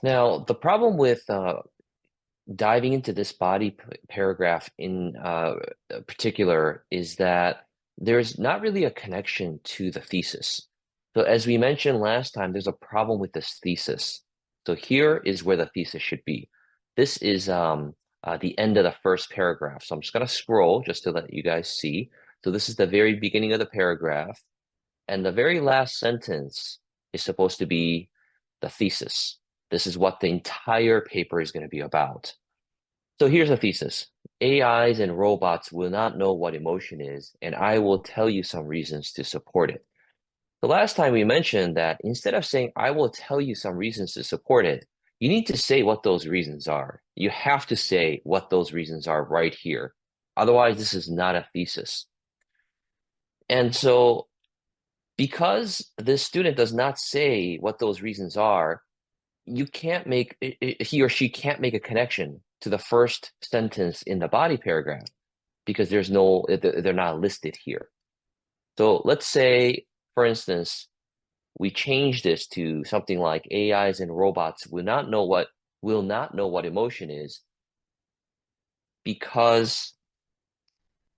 Now, the problem with diving into this paragraph in particular is that there's not really a connection to the thesis. So as we mentioned last time, there's a problem with this thesis. So here is where the thesis should be. This is the end of the first paragraph. So I'm just going to scroll just to let you guys see. So this is the very beginning of the paragraph. And the very last sentence is supposed to be the thesis. This is what the entire paper is going to be about. So here's a thesis. AIs and robots will not know what emotion is, and I will tell you some reasons to support it. The last time we mentioned that instead of saying, I will tell you some reasons to support it, you need to say what those reasons are. You have to say what those reasons are right here. Otherwise, this is not a thesis. And so because this student does not say what those reasons are, you can't make, he or she can't make a connection to the first sentence in the body paragraph because they're not listed here. So let's say, for instance, we change this to something like AIs and robots will not know what emotion is because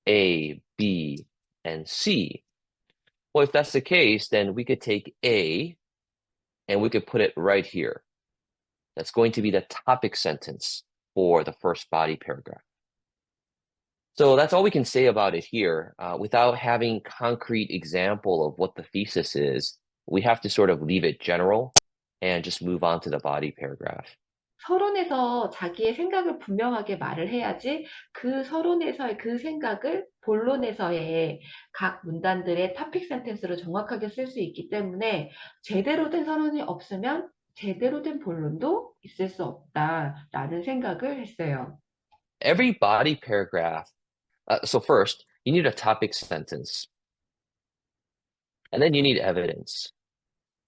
A, B, and C. Well, if that's the case, then we could take A and we could put it right here. That's going to be the topic sentence for the first body paragraph. So that's all we can say about it here. Without having concrete example of what the thesis is, we have to sort of leave it general and just move on to the body paragraph. 서론에서 자기의 생각을 분명하게 말을 해야지 그 서론에서의 그 생각을 본론에서의 각 문단들의 토픽 센텐스로 정확하게 쓸 수 있기 때문에 제대로 된 서론이 없으면 제대로 된 본론도 있을 수 없다라는 생각을 했어요. Every body paragraph, so first, you need a topic sentence. And then you need evidence.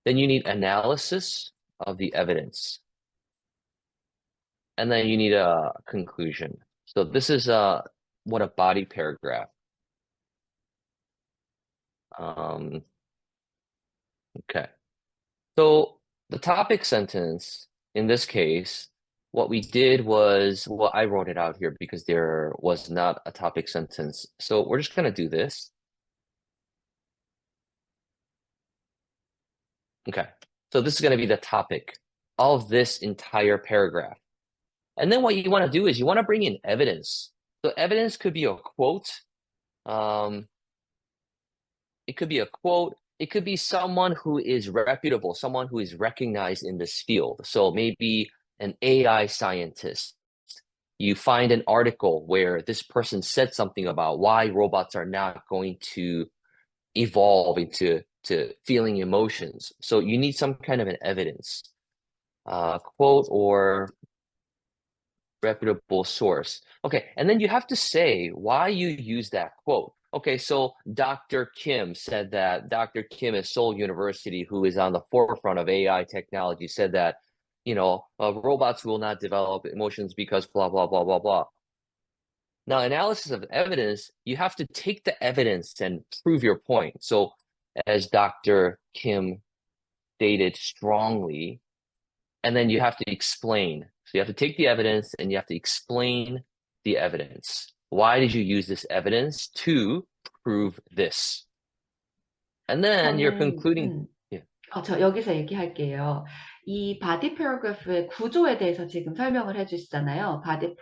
Then you need analysis of the evidence. And then you need a conclusion. So this is what a body paragraph. Okay. So the topic sentence, in this case, what we did was, well, I wrote it out here because there was not a topic sentence. So we're just going to do this. Okay. So this is going to be the topic of this entire paragraph. And then what you want to do is you want to bring in evidence. So evidence could be a quote. It could be a quote. It could be someone who is reputable, someone who is recognized in this field. So maybe an AI scientist. You find an article where this person said something about why robots are not going to evolve into feeling emotions. So you need some kind of an evidence, quote or reputable source. Okay, and then you have to say why you use that quote. Okay, so Dr. Kim said that Dr. Kim at Seoul University, who is on the forefront of AI technology, said that, robots will not develop emotions because blah, blah, blah, blah, blah. Now, analysis of evidence, you have to take the evidence and prove your point. So as Dr. Kim stated strongly, and then you have to explain. So you have to take the evidence and you have to explain the evidence. Why did you use this evidence to prove this? And then you're concluding. Yeah. 저 여기서 얘기할게요. 이 바디 패러그래프의 구조에 대해서 지금 설명을 해주시잖아요. 바디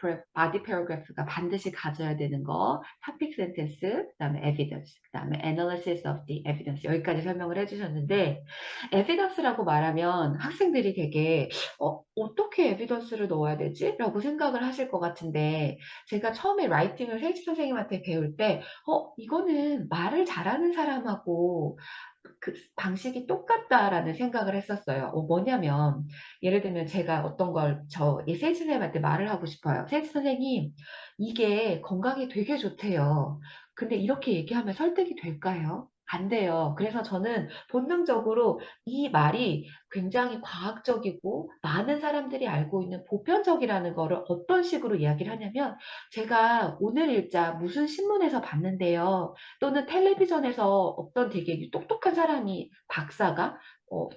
패러그래프가 반드시 가져야 되는 거, topic sentence, 그다음에 evidence, 그다음에 analysis of the evidence 여기까지 설명을 해주셨는데 evidence라고 말하면 학생들이 되게 어떻게 evidence를 넣어야 되지? 라고 생각을 하실 것 같은데 제가 처음에 라이팅을 세이지 선생님한테 배울 때 이거는 말을 잘하는 사람하고 그 방식이 똑같다라는 생각을 했었어요. 뭐냐면 예를 들면 제가 어떤 걸 세이지 선생님한테 말을 하고 싶어요. 세이지 선생님 이게 건강에 되게 좋대요. 근데 이렇게 얘기하면 설득이 될까요? 안 돼요. 그래서 저는 본능적으로 이 말이 굉장히 과학적이고 많은 사람들이 알고 있는 보편적이라는 거를 어떤 식으로 이야기를 하냐면 제가 오늘 일자 무슨 신문에서 봤는데요. 또는 텔레비전에서 어떤 되게 똑똑한 사람이 박사가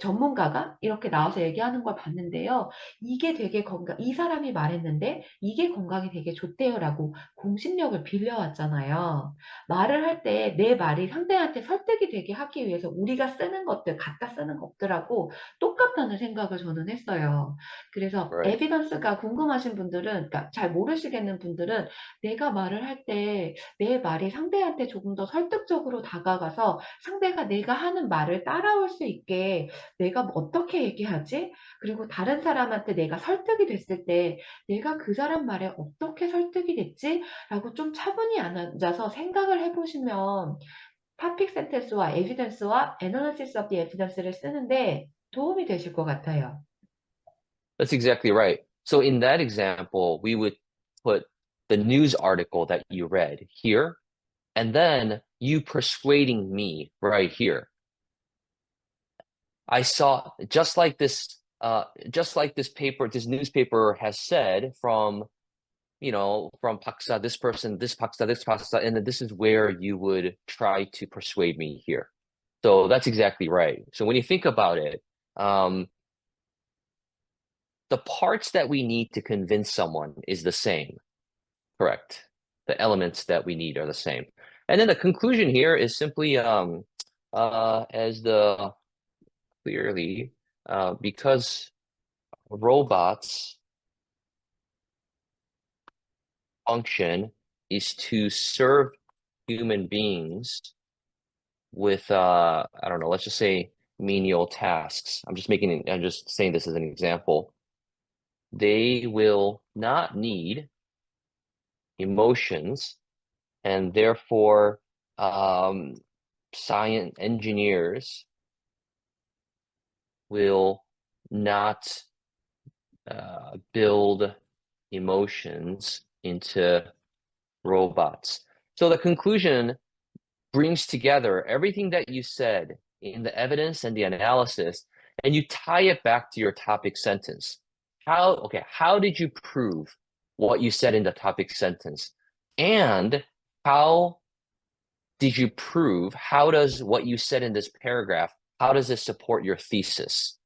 전문가가 이렇게 나와서 얘기하는 걸 봤는데요. 이게 되게 이 사람이 말했는데 이게 건강에 되게 좋대요라고 공신력을 빌려왔잖아요. 말을 할 때 내 말이 상대한테 설득이 되게 하기 위해서 우리가 쓰는 것들, 갖다 쓰는 것들하고 똑같다는 생각을 저는 했어요. 그래서 Right. 에비던스가 궁금하신 분들은, 그러니까 잘 모르시겠는 분들은 내가 말을 할 때 내 말이 상대한테 조금 더 설득적으로 다가가서 상대가 내가 하는 말을 따라올 수 있게 내가 어떻게 얘기하지? 그리고 다른 사람한테 내가 설득이 됐을 때 내가 그 사람 말에 어떻게 설득이 됐지? 라고 좀 차분히 앉아서 생각을 해보시면 topic sentence와 evidence와 analysis of the evidence를 쓰는데 도움이 되실 것 같아요. That's exactly right. So in that example, we would put the news article that you read here, and then you persuading me right here. I saw just like this paper, this newspaper has said from, from 박사, this person, this 박사, and then this is where you would try to persuade me here. So that's exactly right. So when you think about it, the parts that we need to convince someone is the same, correct? The elements that we need are the same. And then the conclusion here is simply as the clearly because robots function is to serve human beings with I don't know, let's just say menial tasks. I'm just saying this as an example. They will not need emotions, and therefore um, science engineers will not build emotions into robots. So the conclusion brings together everything that you said in the evidence and the analysis, and you tie it back to your topic sentence. How did you prove what you said in the topic sentence? And how did you prove, how does what you said in this paragraph, how does it support your thesis?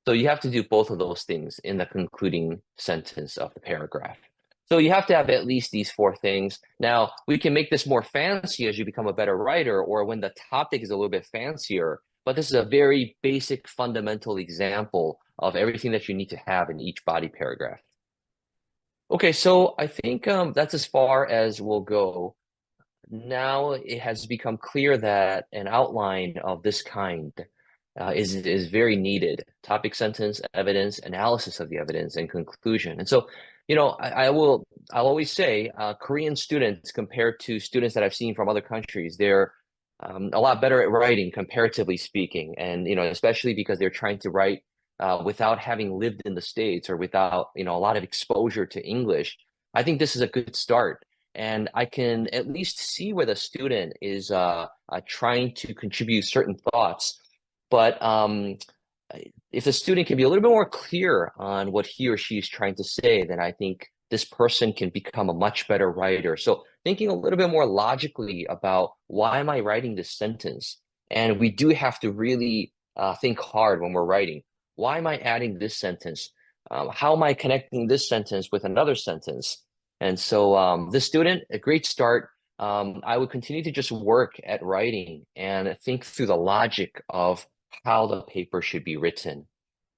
So you have to do both of those things in the concluding sentence of the paragraph. So you have to have at least these four things. Now, we can make this more fancy as you become a better writer or when the topic is a little bit fancier, but this is a very basic fundamental example of everything that you need to have in each body paragraph. Okay, so I think that's as far as we'll go. Now it has become clear that an outline of this kind is very needed. Topic sentence, evidence, analysis of the evidence, and conclusion. And so, I'll always say Korean students compared to students that I've seen from other countries, they're a lot better at writing comparatively speaking. And, especially because they're trying to write without having lived in the States or without, a lot of exposure to English. I think this is a good start. And I can at least see where the student is trying to contribute certain thoughts. But if the student can be a little bit more clear on what he or she is trying to say, then I think this person can become a much better writer. So thinking a little bit more logically about why am I writing this sentence? And we do have to really think hard when we're writing. Why am I adding this sentence? How am I connecting this sentence with another sentence? And so the student, a great start. I would continue to just work at writing and think through the logic of how the paper should be written.